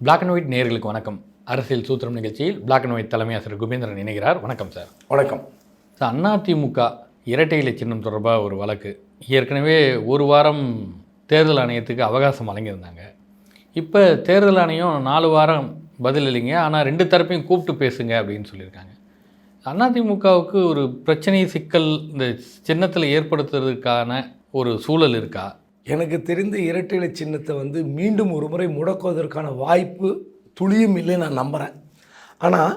Black and white நேயர்களுக்கு வணக்கம். அரசியல் சூத்திரம் நிகழ்ச்சியில் பிளாக் அண்ட் ஒயிட் தலைமை ஆசிரியர் குபேந்திரன் இணைகிறார். வணக்கம் சார். வணக்கம் சார். அதிமுக இரட்டை இலை சின்னம் தொடர்பாக ஒரு வழக்கு ஏற்கனவே ஒரு வாரம் தேர்தல் ஆணையத்துக்கு அவகாசம் வழங்கியிருந்தாங்க. இப்போ தேர்தல் ஆணையம் 4 வாரம் பதில் இல்லைங்க, ஆனால் 2 தரப்பையும் கூப்பிட்டு பேசுங்க அப்படின்னு சொல்லியிருக்காங்க. அதிமுகவுக்கு ஒரு பிரச்சனை சிக்கல் இந்த சின்னத்தில் ஏற்படுத்துறதுக்கான ஒரு சூழல் இருக்கா? எனக்கு தெரிந்த இரட்டை இலை சின்னத்தை மீண்டும் ஒரு முறை முடக்குவதற்கான வாய்ப்பு துளியும் இல்லை நான் நம்புகிறேன். ஆனால்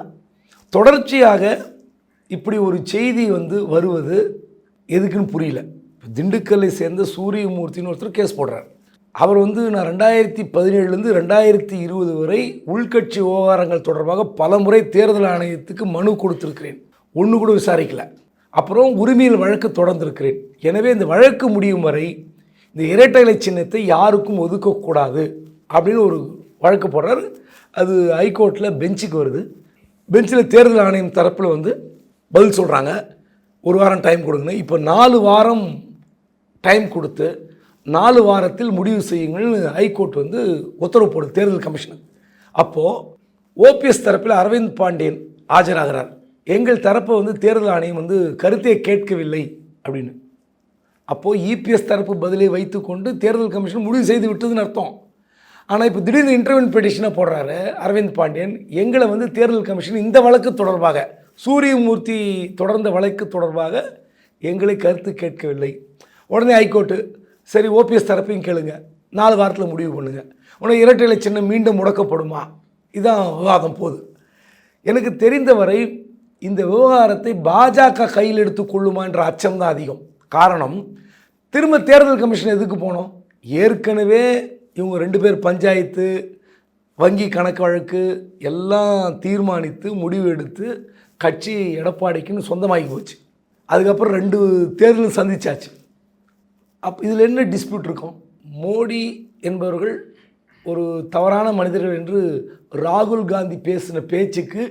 தொடர்ச்சியாக இப்படி ஒரு செய்தி வருவது எதுக்குன்னு புரியல. திண்டுக்கல்லை சேர்ந்த சூரியமூர்த்தின்னு ஒருத்தர் கேஸ் போடுறார். அவர் நான் 2017 2020 வரை உள்கட்சி விவகாரங்கள் தொடர்பாக பல முறை தேர்தல் ஆணையத்துக்கு மனு கொடுத்துருக்கிறேன், ஒன்று கூட விசாரிக்கல. அப்புறம் உரிமையில் வழக்கு தொடர்ந்திருக்கிறேன். எனவே இந்த வழக்கு முடியும் வரை இந்த இரட்டை இலை சின்னத்தை யாருக்கும் ஒதுக்கக்கூடாது அப்படின்னு ஒரு வழக்கு போடுறார். அது ஹைகோர்ட்டில் பெஞ்சுக்கு வருது. பெஞ்சில் தேர்தல் ஆணையம் தரப்பில் பதில் சொல்கிறாங்க, 1 வாரம் டைம் கொடுங்க. இப்போ 4 வாரம் டைம் கொடுத்து 4 வாரத்தில் முடிவு செய்யுங்கள்னு ஹைகோர்ட் உத்தரவு போடுது தேர்தல் கமிஷனுக்கு. அப்போது ஓபிஎஸ் தரப்பில் அரவிந்த் பாண்டியன் ஆஜராகிறார். எங்கள் தரப்பை தேர்தல் ஆணையம் கருத்தை கேட்கவில்லை அப்படின்னு. அப்போது இபிஎஸ் தரப்பு பதிலை வைத்துக்கொண்டு தேர்தல் கமிஷன் முடிவு செய்து விட்டதுன்னு அர்த்தம். ஆனால் இப்போ திடீர்னு இன்டர்வென் பெட்டிஷனை போடுறாரு அரவிந்த் பாண்டியன். எங்களை தேர்தல் கமிஷன் இந்த வழக்கு தொடர்பாக, சூரியமூர்த்தி தொடர்ந்த வழக்கு தொடர்பாக எங்களை கருத்து கேட்கவில்லை. உடனே ஹைகோர்ட்டு சரி ஓபிஎஸ் தரப்பையும் கேளுங்க, 4 வாரத்தில் முடிவு பண்ணுங்கள். உடனே இரட்டை இலை சின்னம் மீண்டும் முடக்கப்படுமா? இதுதான் விவாதம் போகுது. எனக்கு தெரிந்தவரை இந்த விவகாரத்தை பாஜக கையில் எடுத்துக்கொள்ளுமா என்ற அச்சம்தான் அதிகம். காரணம், திரும்ப தேர்தல் கமிஷன் எதுக்கு போனோம்? ஏற்கனவே இவங்க 2 பேர் பஞ்சாயத்து, வங்கி கணக்கு வழக்கு எல்லாம் தீர்மானித்து முடிவு எடுத்து கட்சி எடப்பாடிக்குன்னு சொந்தமாகி போச்சு. அதுக்கப்புறம் 2 தேர்தல் சந்திச்சாச்சு. இதில் என்ன டிஸ்பியூட் இருக்கும்? மோடி என்பவர்கள் ஒரு தவறான மனிதர்கள் என்று ராகுல் காந்தி பேசின பேச்சுக்கு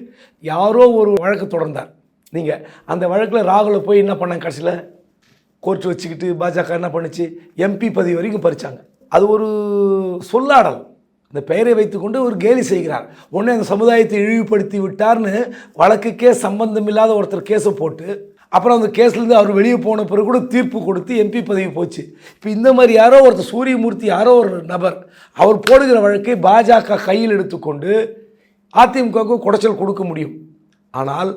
யாரோ ஒரு வழக்கு தொடர்ந்தார். நீங்கள் அந்த வழக்கில் ராகுலை போய் என்ன பண்ணாங்க? கடைசியில் கோர்ட் வச்சுக்கிட்டு பாஜக என்ன பண்ணுச்சு? எம்பி பதவி வரைக்கும் பறிச்சாங்க. அது ஒரு சொல்லாடல். இந்த பெயரை வைத்துக்கொண்டு ஒரு கேலி செய்கிறார். உடனே அந்த சமுதாயத்தை இழிவுபடுத்தி விட்டார்னு வழக்குக்கே சம்பந்தமில்லாத ஒருத்தர் கேஸை போட்டு, அப்புறம் அந்த கேஸ்லேருந்து அவர் வெளியே போன பிறகு கூட தீர்ப்பு கொடுத்து எம்பி பதவி போச்சு. இப்போ இந்த மாதிரி யாரோ ஒருத்தர் சூரியமூர்த்தி யாரோ ஒரு நபர் அவர் போடுகிற வழக்கை பாஜக கையில் எடுத்துக்கொண்டு அதிமுகவுக்கு குடைச்சல் கொடுக்க முடியும். ஆனால்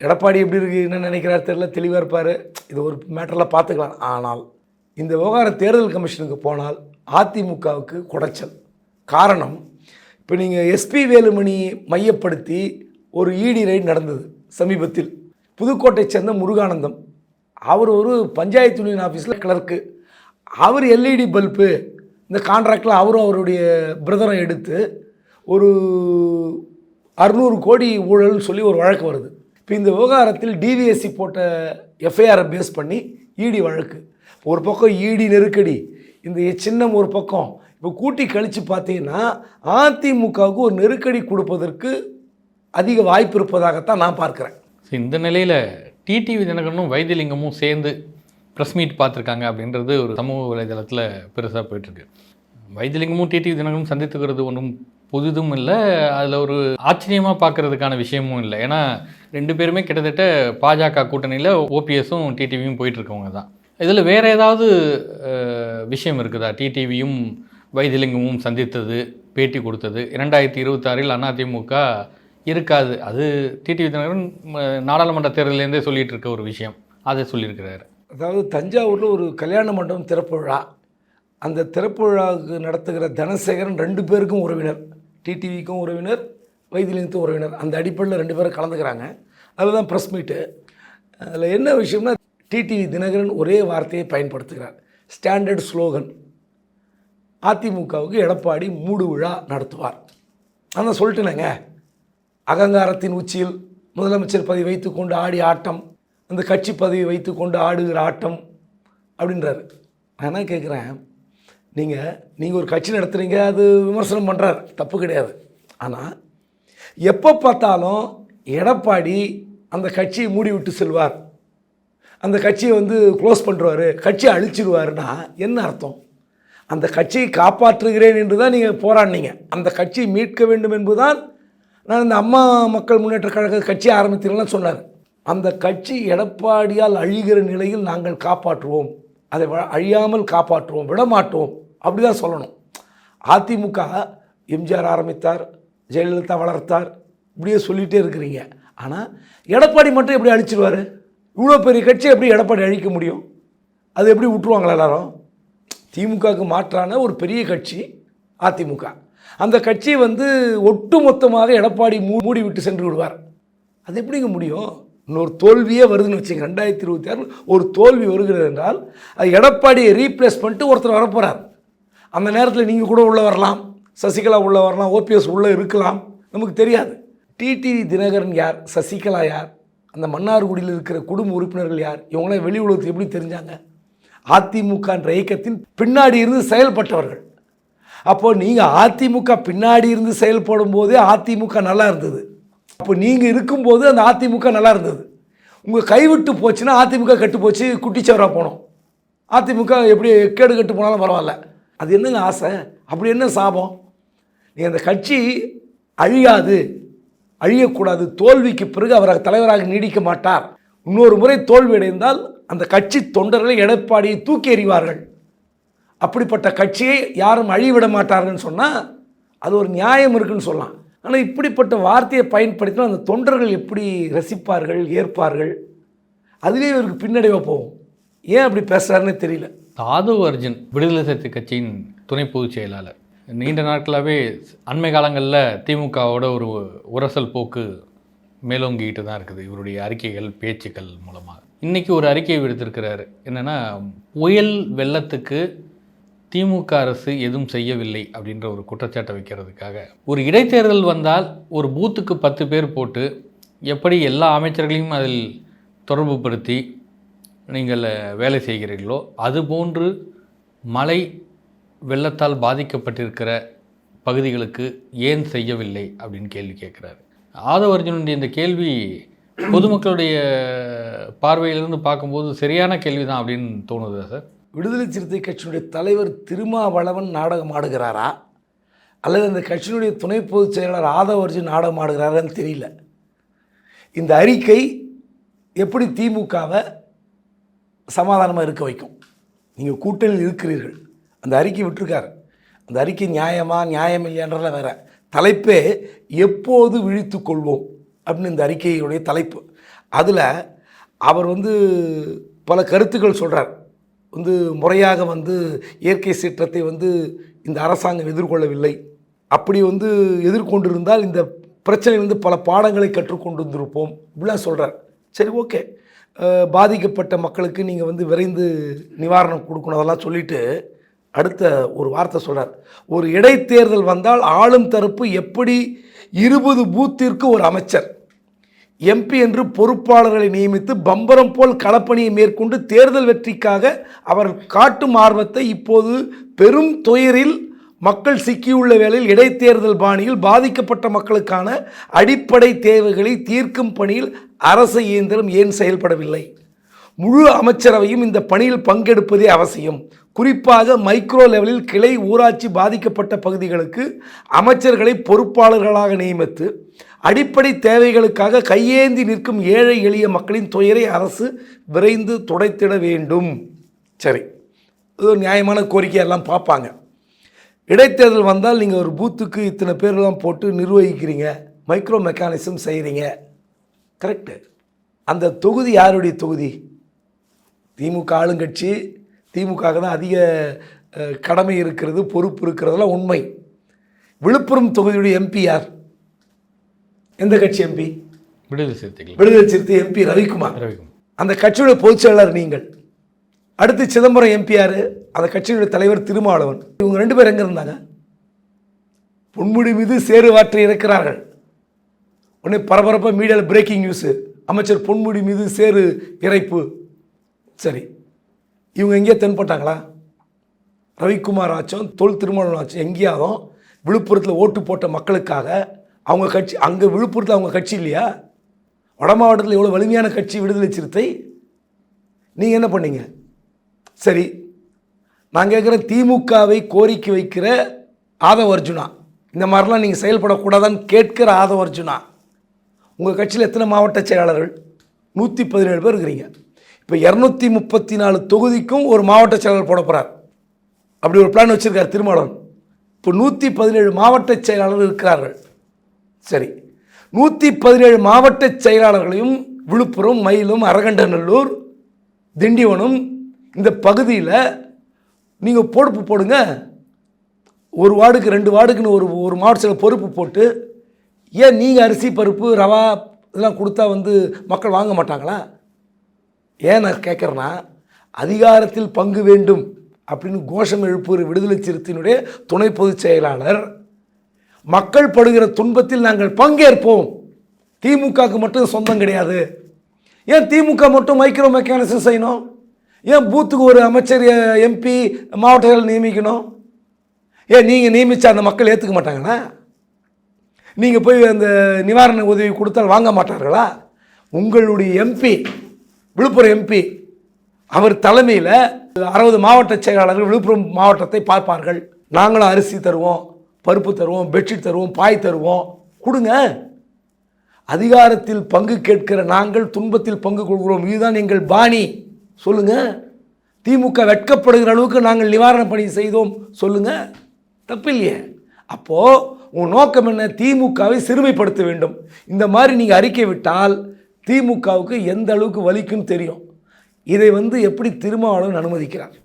எடப்பாடி எப்படி இருக்கு, என்ன நினைக்கிறார் தெரியல, தெளிவாக இருப்பார், இது ஒரு மேட்டரில் பார்த்துக்கலாம். ஆனால் இந்த விவகாரம் தேர்தல் கமிஷனுக்கு போனால் அதிமுகவுக்கு குடைச்சல். காரணம், இப்போ நீங்கள் எஸ்பி வேலுமணி மையப்படுத்தி ஒரு இடி ரைட் நடந்தது சமீபத்தில். புதுக்கோட்டை சேர்ந்த முருகானந்தம், அவர் ஒரு பஞ்சாயத்து யூனியன் ஆஃபீஸில் கிளர்க்கு. அவர் எல்இடி பல்பு இந்த கான்ட்ராக்டில் அவரும் அவருடைய பிரதரை எடுத்து ஒரு 600 கோடி ஊழல்னு சொல்லி ஒரு வழக்கு வருது. இப்போ இந்த விவகாரத்தில் டிவிஎஸ்சி போட்ட எஃப்ஐஆரை பேஸ் பண்ணி இடி வழக்கு. ஒரு பக்கம் இடி நெருக்கடி, இந்த சின்னம் ஒரு பக்கம். இப்போ கூட்டி கழித்து பார்த்தீங்கன்னா அதிமுகவுக்கு ஒரு நெருக்கடி கொடுப்பதற்கு அதிக வாய்ப்பு இருப்பதாகத்தான் நான் பார்க்குறேன். இந்த நிலையில் டிடிவி தினகரனும் வைத்திலிங்கமும் சேர்ந்து ப்ரெஸ் மீட் பார்த்துருக்காங்க அப்படின்றது ஒரு சமூக வலைதளத்தில் பெருசாக போயிட்டுருக்கு. வைத்திலிங்கமும் டிடிவி தினகரனும் சந்தித்துக்கிறது ஒன்றும் புதுதும் இல்லை, அதில் ஒரு ஆச்சரியமாக பார்க்குறதுக்கான விஷயமும் இல்லை. ஏன்னா 2 பேருமே கிட்டத்தட்ட பாஜக கூட்டணியில் ஓபிஎஸும் டிடிவியும் போயிட்டுருக்கவங்க தான். இதில் வேறு ஏதாவது விஷயம் இருக்குதா? டிடிவியும் வைத்திலிங்கமும் சந்தித்தது, பேட்டி கொடுத்தது 2026 அதிமுக இருக்காது, அது டிடிவி தினகரன் நாடாளுமன்ற தேர்தலேருந்தே சொல்லிகிட்டு இருக்க ஒரு விஷயம், அதை சொல்லியிருக்கிறாரு. அதாவது தஞ்சாவூரில் ஒரு கல்யாண மண்டபம் திறப்பு விழா, அந்த திறப்பு விழாவுக்கு நடத்துகிற தனசேகரன் 2 பேருக்கும் உறவினர், டிடிவிக்கும் உறவினர், வைத்திலிங்கத்துக்கும் உறவினர். அந்த அடிப்படையில் 2 பேரும் கலந்துக்கிறாங்க. அதில் தான் ப்ரெஸ் மீட்டு. அதில் என்ன விஷயம்னா, டிடிவி தினகரன் ஒரே வார்த்தையை பயன்படுத்துகிறார், ஸ்டாண்டர்ட் ஸ்லோகன். அதிமுகவுக்கு எடப்பாடி மூடு விழா நடத்துவார். ஆனால் சொல்லிட்டேனேங்க, அகங்காரத்தின் உச்சியில் முதலமைச்சர் பதவி வைத்துக்கொண்டு ஆடி ஆட்டம், அந்த கட்சி பதவி வைத்துக்கொண்டு ஆடுகிற ஆட்டம் அப்படின்றாரு. நான் என்ன கேட்குறேன், நீங்கள் ஒரு கட்சி நடத்துகிறீங்க, அது விமர்சனம் பண்ணுறார், தப்பு கிடையாது. ஆனால் எப்போ பார்த்தாலும் எடப்பாடி அந்த கட்சியை மூடி விட்டு செல்வார், அந்த கட்சியை க்ளோஸ் பண்ணுறாரு, கட்சியை அழிச்சிடுவாருன்னா என்ன அர்த்தம்? அந்த கட்சியை காப்பாற்றுகிறேன் என்று தான் நீங்கள் போராடினீங்க. அந்த கட்சியை மீட்க வேண்டும் என்பதுதான் நான் இந்த அம்மா மக்கள் முன்னேற்ற கழக கட்சி ஆரம்பித்தீங்கன்னு சொன்னார். அந்த கட்சி எடப்பாடியால் அழிகிற நிலையில் நாங்கள் காப்பாற்றுவோம், அதை அழியாமல் காப்பாற்றுவோம், விடமாட்டோம், அப்படி தான் சொல்லணும். அதிமுக எம்ஜிஆர் ஆரம்பித்தார், ஜெயலலிதா வளர்த்தார், இப்படியே சொல்லிகிட்டே இருக்கிறீங்க. ஆனால் எடப்பாடி மட்டும் எப்படி அழிச்சிருவார்? இவ்வளோ பெரிய கட்சி எப்படி எடப்பாடி அழிக்க முடியும்? அது எப்படி விட்டுருவாங்களா எல்லாரும்? திமுகவுக்கு மாற்றான ஒரு பெரிய கட்சி அதிமுக. அந்த கட்சியை ஒட்டு மொத்தமாக எடப்பாடி மூடி விட்டு சென்று விடுவார். அது எப்படிங்க முடியும்? இன்னொரு தோல்வியே வருதுன்னு வச்சுங்க, 2026 ஒரு தோல்வி வருகிறது என்றால் அது எடப்பாடியை ரீப்ளேஸ் பண்ணிட்டு ஒருத்தர் வரப்போகிறார். அந்த நேரத்தில் நீங்கள் கூட உள்ளே வரலாம், சசிகலா உள்ளே வரலாம், ஓபிஎஸ் உள்ளே இருக்கலாம், நமக்கு தெரியாது. டிடிவி தினகரன் யார், சசிகலா யார், அந்த மன்னார்குடியில் இருக்கிற குடும்ப உறுப்பினர்கள் யார், இவங்களாம் வெளி உலகத்துக்கு எப்படி தெரிஞ்சாங்க? அதிமுக என்ற இயக்கத்தின் பின்னாடி இருந்து செயல்பட்டவர்கள். அப்போது நீங்கள் அதிமுக பின்னாடி இருந்து செயல்படும் போதே அதிமுக நல்லா இருந்தது. அப்போ நீங்கள் இருக்கும்போது அந்த அதிமுக நல்லா இருந்தது. உங்கள் கைவிட்டு போச்சுன்னா அதிமுக கட்டு போச்சு, குட்டிச்சவராக போனோம். அதிமுக எப்படி கேடு கட்டு போனாலும் பரவாயில்ல. அது என்னங்க ஆசை? அப்படி என்ன சாபம்? நீங்கள் அந்த கட்சி அழியாது, அழியக்கூடாது, தோல்விக்கு பிறகு அவர் தலைவராக நீடிக்க மாட்டார், இன்னொரு முறை தோல்வி அடைந்தால் அந்த கட்சி தொண்டர்களை எடப்பாடியை தூக்கி எறிவார்கள், அப்படிப்பட்ட கட்சியை யாரும் அழிவிட மாட்டார்கள்னு சொன்னால் அது ஒரு நியாயம் இருக்குன்னு சொல்லலாம். ஆனால் இப்படிப்பட்ட வார்த்தையை பயன்படுத்தினா அந்த தொண்டர்கள் எப்படி ரசிப்பார்கள், ஏற்பார்கள்? அதுவே இவருக்கு பின்னடைவாக போகும். ஏன் அப்படி பேசுகிறாருன்னு தெரியல. ஆதவ் அர்ஜுன் விடுதலை சிறுத்தை கட்சியின் துணை பொதுச் செயலாளர் நீண்ட நாட்களாகவே அண்மை காலங்களில் திமுகவோட ஒரு உரசல் போக்கு மேலோங்கிட்டு தான் இருக்குது இவருடைய அறிக்கைகள், பேச்சுக்கள் மூலமாக. இன்றைக்கி ஒரு அறிக்கையை விடுத்திருக்கிறாரு. என்னென்னா, புயல் வெள்ளத்துக்கு திமுக அரசு எதுவும் செய்யவில்லை அப்படின்ற ஒரு குற்றச்சாட்டை வைக்கிறதுக்காக ஒரு இடைத்தேர்தல் வந்தால் ஒரு பூத்துக்கு 10 பேர் போட்டு எப்படி எல்லா அமைச்சர்களையும் அதில் தொடர்பு படுத்தி நீங்கள் வேலை செய்கிறீர்களோ அதுபோன்று மழை வெள்ளத்தால் பாதிக்கப்பட்டிருக்கிற பகுதிகளுக்கு ஏன் செய்யவில்லை அப்படின்னு கேள்வி கேட்குறாரு. ஆதவ் அர்ஜுனுடைய இந்த கேள்வி பொதுமக்களுடைய பார்வையிலிருந்து பார்க்கும்போது சரியான கேள்வி தான் அப்படின்னு தோணுதா சார்? விடுதலை சிறுத்தை கட்சியினுடைய தலைவர் திருமாவளவன் நாடகம் ஆடுகிறாரா, அல்லது அந்த கட்சியினுடைய துணை பொதுச் செயலாளர் ஆதவ் அர்ஜுன் நாடகம் ஆடுகிறாரான்னு தெரியல. இந்த அறிக்கை எப்படி திமுகவை சமாதானமாக இருக்க வைக்கும்? நீங்கள் கூட்டணியில் இருக்கிறீர்கள், அந்த அறிக்கை விட்டுருக்காரு. அந்த அறிக்கை நியாயமா நியாயம் இல்லையன்றலாம் வேற. தலைப்பே எப்போது விழித்து கொள்வோம் அப்படின்னு இந்த அறிக்கையுடைய தலைப்பு. அதில் அவர் பல கருத்துக்கள் சொல்கிறார். முறையாக இயற்கை சீற்றத்தை இந்த அரசாங்கம் எதிர்கொள்ளவில்லை, அப்படி எதிர்கொண்டிருந்தால் இந்த பிரச்சனை பல பாடங்களை கற்றுக்கொண்டு வந்திருப்போம் இப்படிலாம் சொல்கிறார். சரி, ஓகே, பாதிக்கப்பட்ட மக்களுக்கு நீங்கள் விரைந்து நிவாரணம் கொடுக்கணும் அதெல்லாம் சொல்லிவிட்டு அடுத்த ஒரு வார்த்தை சொல்கிறார். ஒரு இடைத்தேர்தல் வந்தால் ஆளும் தரப்பு எப்படி 20 பூத்திற்கு ஒரு அமைச்சர் எம்பி என்று பொறுப்பாளர்களை நியமித்து பம்பரம் போல் களப்பணியை மேற்கொண்டு தேர்தல் வெற்றிக்காக அவர் காட்டும் ஆர்வத்தை இப்போது பெரும் துயரில் மக்கள் சிக்கியுள்ள வேளையில் இடைத்தேர்தல் பாணியில் பாதிக்கப்பட்ட மக்களுக்கான அடிப்படை தேவைகளை தீர்க்கும் பணியில் அரசு இயந்திரம் ஏன் செயல்படவில்லை? முழு அமைச்சரவையும் இந்த பணியில் பங்கெடுப்பதே அவசியம். குறிப்பாக மைக்ரோ லெவலில் கிளை ஊராட்சி பாதிக்கப்பட்ட பகுதிகளுக்கு அமைச்சர்களை பொறுப்பாளர்களாக நியமித்து அடிப்படை தேவைகளுக்காக கையேந்தி நிற்கும் ஏழை எளிய மக்களின் துயரை அரசு விரைந்து துடைத்திட வேண்டும். சரி, இது ஒரு நியாயமான கோரிக்கையெல்லாம் பார்ப்பாங்க. இடைத்தேர்தல் வந்தால் நீங்கள் ஒரு பூத்துக்கு இத்தனை பேரெல்லாம் போட்டு நிர்வகிக்கிறீங்க, மைக்ரோ மெக்கானிசம் செய்கிறீங்க, கரெக்டு. அந்த தொகுதி யாருடைய தொகுதி? திமுக ஆளுங்கட்சி, திமுக தான் அதிக கடமை இருக்கிறது, பொறுப்பு இருக்கிறதெல்லாம் உண்மை. விழுப்புரம் தொகுதியுடைய எம்பி யார்? எந்த கட்சி எம்பி? விடுதலை சிறுத்தை எம்பி ரவிக்குமார். அந்த கட்சியுடைய பொதுச் செயலாளர் நீங்கள். அடுத்து சிதம்பரம் எம்பி யார்? அந்த கட்சியுடைய தலைவர் திருமாவளவன். இவங்க 2 பேர் எங்கே இருந்தாங்க? பொன்முடி மீது சேறுவாற்றி இருக்கிறார்கள். உடனே பரபரப்பாக மீடியாவில் பிரேக்கிங் நியூஸு, அமைச்சர் பொன்முடி மீது சேறு இறைப்பு. சரி, இவங்க எங்கேயா தென்பட்டாங்களா? ரவிக்குமார் ஆச்சும் தொல் திருமாவளவன் ஆச்சும் எங்கேயாதும் விழுப்புரத்தில் ஓட்டு போட்ட மக்களுக்காக அவங்க கட்சி, அங்கே விழுப்புரத்தில் அவங்க கட்சி இல்லையா? வட மாவட்டத்தில் எவ்வளோ வலிமையான கட்சி விடுதலை சிறுத்தை. நீங்கள் என்ன பண்ணீங்க? சரி, நான் கேட்குறேன், திமுகவை கோரிக்கை வைக்கிற ஆதவ அர்ஜுனா, இந்த மாதிரிலாம் நீங்கள் செயல்படக்கூடாதான்னு கேட்கிற ஆதவ அர்ஜுனா, உங்கள் கட்சியில் எத்தனை மாவட்ட செயலாளர்கள்? 117 பேர் இருக்கிறீங்க. இப்போ 234 தொகுதிக்கும் ஒரு மாவட்ட செயலாளர் போட போகிறார். அப்படி ஒரு பிளான் வச்சுருக்கார் திருமாவளவன். இப்போ 117 மாவட்ட செயலாளர்கள் இருக்கிறார்கள். சரி, 117 மாவட்ட செயலாளர்களையும் விழுப்புரம், மயிலம், அரகண்டநல்லூர், திண்டிவனம் இந்த பகுதியில் நீங்கள் பொறுப்பு போடுங்க. ஒரு வார்டுக்கு 2 வார்டுக்குன்னு ஒரு மாவட்டத்தில் பொறுப்பு போட்டு, ஏன் நீங்கள் அரிசி பருப்பு ரவா இதெல்லாம் கொடுத்தா மக்கள் வாங்க மாட்டாங்களா? ஏன் நான் கேட்குறேன்னா, அதிகாரத்தில் பங்கு வேண்டும் அப்படின்னு கோஷம் எழுப்புகிற விடுதலை சிறுத்தையினுடைய துணை பொதுச் செயலாளர், மக்கள் படுகிற துன்பத்தில் நாங்கள் பங்கேற்போம், திமுகவுக்கு மட்டும் சொந்தம் கிடையாது. ஏன் திமுக மட்டும் மைக்ரோ மெக்கானிசம் செய்யணும்? ஏன் பூத்துக்கு ஒரு அமைச்சர், எம்பி, மாவட்டங்கள் நியமிக்கணும்? ஏன் நீங்கள் நியமித்தா அந்த மக்கள் ஏற்றுக்க மாட்டாங்களா? நீங்கள் போய் அந்த நிவாரண உதவி கொடுத்தால் வாங்க மாட்டார்களா? உங்களுடைய எம்பி, விழுப்புரம் எம்பி, அவர் தலைமையில் 60 மாவட்ட செயலாளர்கள் விழுப்புரம் மாவட்டத்தை பார்ப்பார்கள். நாங்களும் அரிசி தருவோம், பருப்பு தருவோம், பெட்ஷீட் தருவோம், பாய் தருவோம், கொடுங்க. அதிகாரத்தில் பங்கு கேட்கிற நாங்கள் துன்பத்தில் பங்கு கொள்கிறோம், இதுதான் எங்கள் பாணி சொல்லுங்க. திமுக வெட்கப்படுகிற அளவுக்கு நாங்கள் நிவாரண பணி செய்தோம் சொல்லுங்க, தப்பில்லையே. அப்போது உன் நோக்கம் என்ன? திமுகவை சிறுமைப்படுத்த வேண்டும். இந்த மாதிரி நீங்கள் அறிக்கை விட்டால் திமுகவுக்கு எந்த அளவுக்கு வலிக்குன்னு தெரியும். இதை எப்படி திருமாவளவன் அனுமதிக்கிறார்?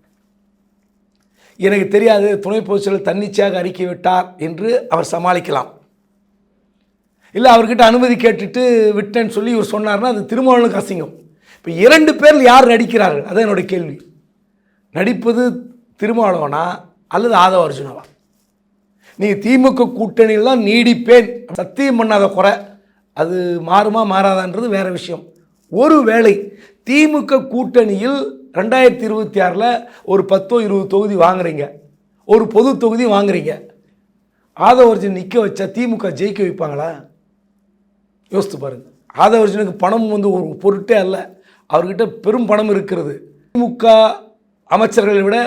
எனக்கு தெரியாது, துணை பொதுச் செயலாளர் தன்னிச்சையாக அறிக்கை விட்டார் என்று அவர் சமாளிக்கலாம். இல்லை, அவர்கிட்ட அனுமதி கேட்டுட்டு விட்டேன்னு சொல்லி இவர் சொன்னார்னா அது திருமாவளவனுக்கு அசிங்கம். இப்போ 2 பேரில் யார் நடிக்கிறார்கள்? அதான் என்னுடைய கேள்வி. நடிப்பது திருமாவளவனா அல்லது ஆதவ அர்ஜுனாவா? நீங்கள் திமுக கூட்டணியில் தான் நீடிப்பேன் சத்தியம் பண்ணாத குறை, அது மாறுமா மாறாதான்றது வேறு விஷயம். ஒருவேளை திமுக கூட்டணியில் 2026 ஒரு 10-20 தொகுதி வாங்குறீங்க, ஒரு பொது தொகுதி வாங்குறீங்க, ஆதவ அர்ஜுன் நிற்க வச்சா திமுக ஜெயிக்க வைப்பாங்களா? யோசித்து பாருங்கள். ஆதவ அர்ஜுனுக்கு பணம் ஒரு பொருட்டே அல்ல, அவர்கிட்ட பெரும் பணம் இருக்கிறது. திமுக அமைச்சர்களை விட,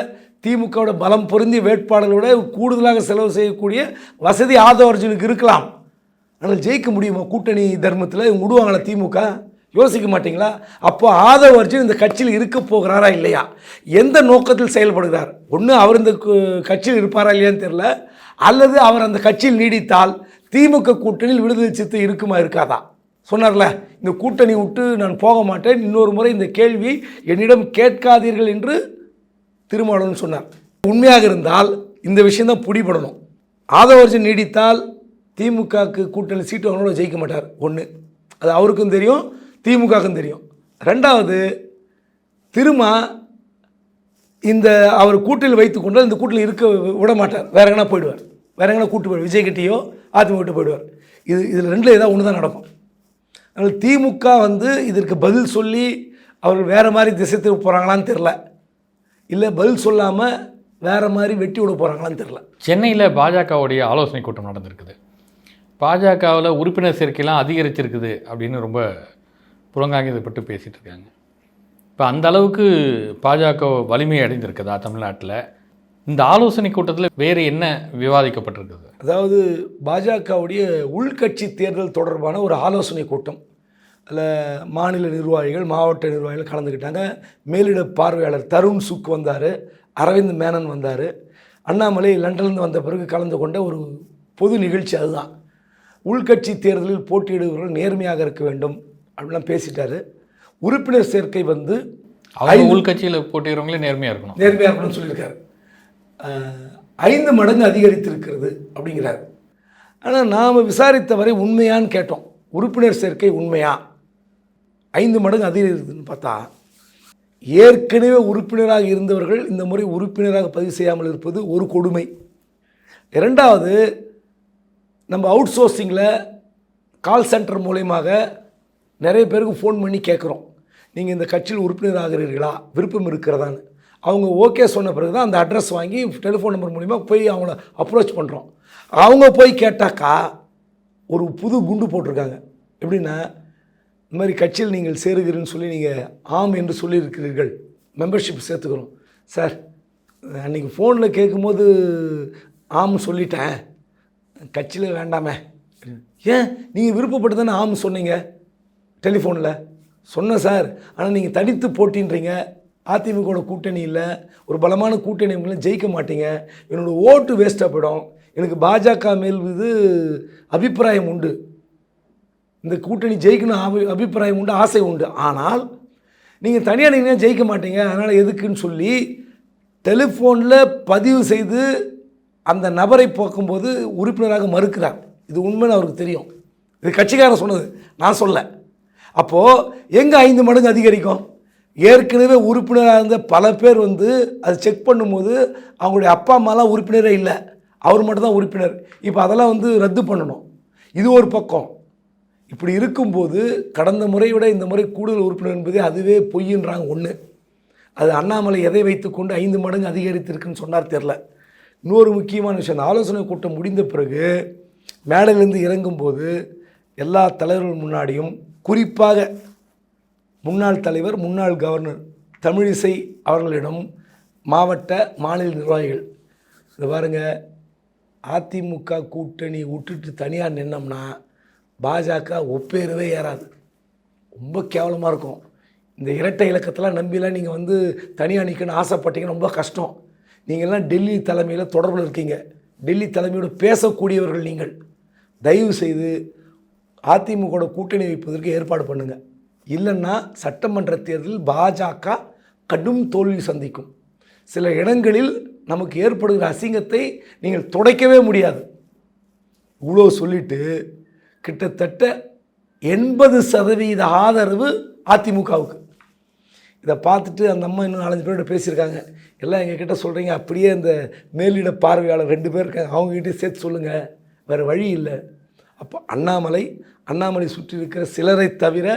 திமுகவோட பலம் பொருந்திய வேட்பாளர்களை விட கூடுதலாக செலவு செய்யக்கூடிய வசதி ஆதவ அர்ஜுனுக்கு இருக்கலாம். ஆனால் ஜெயிக்க முடியுமா? கூட்டணி தர்மத்தில் இவங்க விடுவாங்களா திமுக? யோசிக்க மாட்டிங்களா? அப்போ ஆதவ அர்ஜுன் இந்த கட்சியில் இருக்க போகிறாரா இல்லையா? எந்த நோக்கத்தில் செயல்படுகிறார்? ஒன்று அவர் இந்த கட்சியில் இருப்பாரா இல்லையான்னு தெரியல, அல்லது அவர் அந்த கட்சியில் நீடித்தால் திமுக கூட்டணியில் விடுதலை சிறுத்தை இருக்குமா இருக்காதா? சொன்னார்ல, இந்த கூட்டணி விட்டு நான் போக மாட்டேன், இன்னொரு முறை இந்த கேள்வியை என்னிடம் கேட்காதீர்கள் என்று திருமாவளவன் சொன்னார். உண்மையாக இருந்தால் இந்த விஷயந்தான் பிடிபடணும். ஆதவ அர்ஜுன் நீடித்தால் திமுகவுக்கு கூட்டணி சீட்டு அவங்களோட ஜெயிக்க மாட்டார். ஒன்று, அது அவருக்கும் தெரியும், திமுகவுக்கும் தெரியும். ரெண்டாவது, இந்த அவர் கூட்டணியில் வைத்து கொண்டால் இந்த கூட்டணியில் இருக்க விட மாட்டார், வேற எங்கன்னா போயிடுவார், வேற எங்கன்னா கூட்டு போயிடுவார், விஜய் கிட்டேயோ அதிமுக விட்டு போயிடுவார். இதில் ரெண்டில் ஏதாவது ஒன்று தான் நடக்கும். அதனால் திமுக இதற்கு பதில் சொல்லி அவர்கள் வேறு மாதிரி திசை திருப்ப போகிறாங்களான்னு தெரில, இல்லை பதில் சொல்லாமல் வேறு மாதிரி வெட்டி விட போகிறாங்களான்னு தெரில. சென்னையில் பாஜகவுடைய ஆலோசனை கூட்டம் நடந்திருக்குது. பாஜகவில் உறுப்பினர் சேர்க்கைலாம் அதிகரிச்சிருக்குது அப்படின்னு ரொம்ப புறங்காங்கியப்பட்டு பேசிகிட்டு இருக்காங்க. இப்போ அந்த அளவுக்கு பாஜக வலிமை அடைந்திருக்குதா தமிழ்நாட்டில்? இந்த ஆலோசனை கூட்டத்தில் வேறு என்ன விவாதிக்கப்பட்டிருக்குது? அதாவது பாஜகவுடைய உள்கட்சி தேர்தல் தொடர்பான ஒரு ஆலோசனை கூட்டம். அதில் மாநில நிர்வாகிகள், மாவட்ட நிர்வாகிகள் கலந்துக்கிட்டாங்க. மேலிட பார்வையாளர் தருண் சுக் வந்தார், அரவிந்த் மேனன் வந்தார், அண்ணாமலை லண்டன்லேருந்து வந்த பிறகு கலந்து கொண்ட ஒரு பொது நிகழ்ச்சி. அதுதான் உள்கட்சி தேர்தலில் போட்டியிடுபவர்கள் நேர்மையாக இருக்க வேண்டும் அப்படிலாம் பேசிட்டாரு. உறுப்பினர் சேர்க்கை உள்கட்சியில் போட்டியிடுறவங்களே நேர்மையாக இருக்கணும்னு சொல்லியிருக்காரு. 5 மடங்கு அதிகரித்திருக்கிறது அப்படிங்கிறார். ஆனால் நாம் விசாரித்த வரை உண்மையான்னு கேட்டோம். உறுப்பினர் சேர்க்கை உண்மையா? 5 மடங்கு அதிகரிக்குதுன்னு பார்த்தா, ஏற்கனவே உறுப்பினராக இருந்தவர்கள் இந்த முறை உறுப்பினராக பதிவு செய்யாமல் இருப்பது ஒரு கொடுமை. இரண்டாவது, நம்ம அவுட் சோர்சிங்கில் கால் சென்டர் மூலயமாக நிறைய பேருக்கு ஃபோன் பண்ணி கேட்குறோம், நீங்கள் இந்த கட்சியில் உறுப்பினர் ஆகிறீர்களா, விருப்பம் இருக்கிறதான்னு. அவங்க ஓகே சொன்ன பிறகு தான் அந்த அட்ரஸ் வாங்கி டெலிஃபோன் நம்பர் மூலிமா போய் அவங்கள அப்ரோச் பண்ணுறோம். அவங்க போய் கேட்டாக்கா ஒரு புது குண்டு போட்டிருக்காங்க. எப்படின்னா, இந்த மாதிரி கட்சியில் நீங்கள் சேருகிறீன்னு சொல்லி நீங்கள் ஆம் என்று சொல்லியிருக்கிறீர்கள், மெம்பர்ஷிப் சேர்த்துக்கிறோம் சார், அன்றைக்கி ஃபோனில் கேட்கும்போது ஆம் சொல்லிட்டேன், கட்சியில் வேண்டாமே. ஏன் நீங்கள் விருப்பப்பட்டு தானே ஆம் சொன்னீங்க டெலிஃபோனில்? சொன்னேன் சார், ஆனால் நீங்கள் தனித்து போட்டின்றீங்க, அதிமுகவோட கூட்டணி இல்லை, ஒரு பலமான கூட்டணி இல்லை, ஜெயிக்க மாட்டீங்க, என்னோடய ஓட்டு வேஸ்ட்டாக போயிடும், எனக்கு பாஜக மேல் இது அபிப்பிராயம் உண்டு, இந்த கூட்டணி ஜெயிக்கணும் அபிப்பிராயம் உண்டு, ஆசை உண்டு, ஆனால் நீங்கள் தனியாக நீங்கள் ஜெயிக்க மாட்டீங்க, அதனால் எதுக்குன்னு சொல்லி டெலிஃபோனில் பதிவு செய்து அந்த நபரை போக்கும்போது உறுப்பினராக மறுக்கிறார். இது உண்மைன்னு அவருக்கு தெரியும். இது கட்சிக்காரன் சொன்னது, நான் சொல்ல. அப்போது எங்கே 5 மடங்கு அதிகரிக்கும்? ஏற்கனவே உறுப்பினராக இருந்த பல பேர் வந்து அது செக் பண்ணும்போது அவங்களுடைய அப்பா அம்மாலாம் உறுப்பினரே இல்லை, அவர் மட்டும் தான் உறுப்பினர். இப்போ அதெல்லாம் வந்து ரத்து பண்ணணும். இது ஒரு பக்கம். இப்படி இருக்கும்போது கடந்த முறை விட இந்த முறை கூடுதல் உறுப்பினர் என்பதே அதுவே பொய்யின்றாங்க. ஒன்று, அது அண்ணாமலை எதை வைத்துக்கொண்டு 5 மடங்கு அதிகரித்திருக்குன்னு சொன்னார் தெரில. இன்னொரு முக்கியமான விஷயம், அந்த ஆலோசனை கூட்டம் முடிந்த பிறகு மேடையிலேருந்து இறங்கும்போது எல்லா தலைவர்கள் முன்னாடியும், குறிப்பாக முன்னாள் தலைவர் முன்னாள் கவர்னர் தமிழிசை அவர்களிடம் மாவட்ட மாநில நிர்வாகிகள், இது பாருங்கள், அதிமுக கூட்டணி விட்டுட்டு தனியாக நின்னோம்னா பாஜக ஒப்பேறவே ஏறாது, ரொம்ப கேவலமாக இருக்கும். இந்த இரட்டை இலக்கத்தெல்லாம் நம்பிலாம் நீங்கள் வந்து தனியாக நிற்கணும்னு ஆசைப்பட்டீங்கன்னா ரொம்ப கஷ்டம். நீங்கள்லாம் டெல்லி தலைமையில் தொடர்பில் இருக்கீங்க, டெல்லி தலைமையோடு பேசக்கூடியவர்கள் நீங்கள். தயவு செய்து அதிமுகவோட கூட்டணி வைப்பதற்கு ஏற்பாடு பண்ணுங்கள். இல்லைன்னா சட்டமன்ற தேர்தலில் பாஜக கடும் தோல்வி சந்திக்கும். சில இடங்களில் நமக்கு ஏற்படுகிற அசிங்கத்தை நீங்கள் துடைக்கவே முடியாது. இவ்வளோ சொல்லிட்டு கிட்டத்தட்ட 80% ஆதரவு அதிமுகவுக்கு. இதை பார்த்துட்டு அந்த அம்மா இன்னும் 4-5 பேரோட பேசியிருக்காங்க. எல்லாம் எங்ககிட்ட சொல்கிறீங்க, அப்படியே அந்த மேலிட பார்வையாளர் 2 பேர் இருக்காங்க, அவங்ககிட்ட சேர்த்து சொல்லுங்கள், வேறு வழி இல்லை. அப்போ அண்ணாமலை சுற்றி இருக்கிற சிலரை தவிர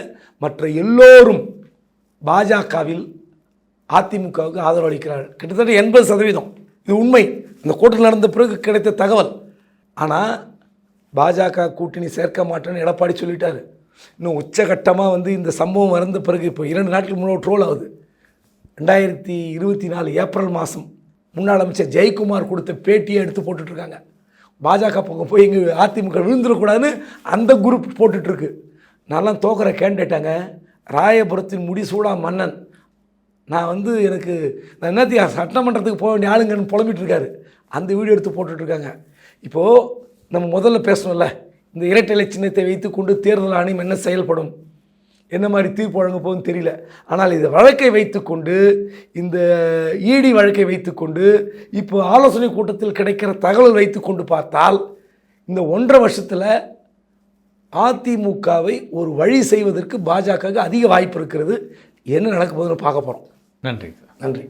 மற்ற எல்லோரும் பாஜகவில் அதிமுகவுக்கு ஆதரவு அளிக்கிறார்கள். கிட்டத்தட்ட 80%. இது உண்மை, இந்த கூட்டத்தில் நடந்த பிறகு கிடைத்த தகவல். ஆனால் பாஜக கூட்டணி சேர்க்க மாட்டேன்னு எடப்பாடி சொல்லிட்டார். இன்னும் உச்சகட்டமாக வந்து இந்த சம்பவம் வந்த பிறகு இப்போ 2 நாட்களுக்கு முன்னாடி ட்ரோல் ஆகுது. 2024 ஏப்ரல் மாதம் முன்னாள் அமைச்சர் ஜெயக்குமார் கொடுத்த பேட்டியை எடுத்து போட்டுட்ருக்காங்க. பாஜக பக்கம் போய் இங்கே அதிமுக விழுந்துடக்கூடாதுன்னு அந்த குரூப் போட்டுட்ருக்கு. நான்லாம் தோக்கிற கேண்டேட்டாங்க, ராயபுரத்தின் முடிசூடா மன்னன், நான் வந்து எனக்கு நான் என்னத்தையா சட்டமன்றத்துக்கு போக வேண்டிய ஆளுங்கன்னு புலம்பிகிட்ருக்காரு. அந்த வீடியோ எடுத்து போட்டுட்ருக்காங்க. இப்போது நம்ம முதல்ல பேசணும்ல, இந்த இரட்டை சின்னத்தை வைத்துக்கொண்டு தேர்தல் ஆணையம் என்ன செயல்படும், என்ன மாதிரி தீர்ப்பு வழங்க போகுதுன்னு தெரியல. ஆனால் இந்த வழக்கை வைத்துக்கொண்டு, இந்த இடி வழக்கை வைத்துக்கொண்டு, இப்போ ஆலோசனை கூட்டத்தில் கிடைக்கிற தகவல் வைத்துக்கொண்டு பார்த்தால் இந்த 1.5 வருஷத்தில் அதிமுகவை ஒரு வழி செய்வதற்கு பாஜகவுக்கு அதிக வாய்ப்பு இருக்கிறது. என்ன நடக்க போகுதுன்னு பார்க்க போகிறோம். நன்றி. நன்றி.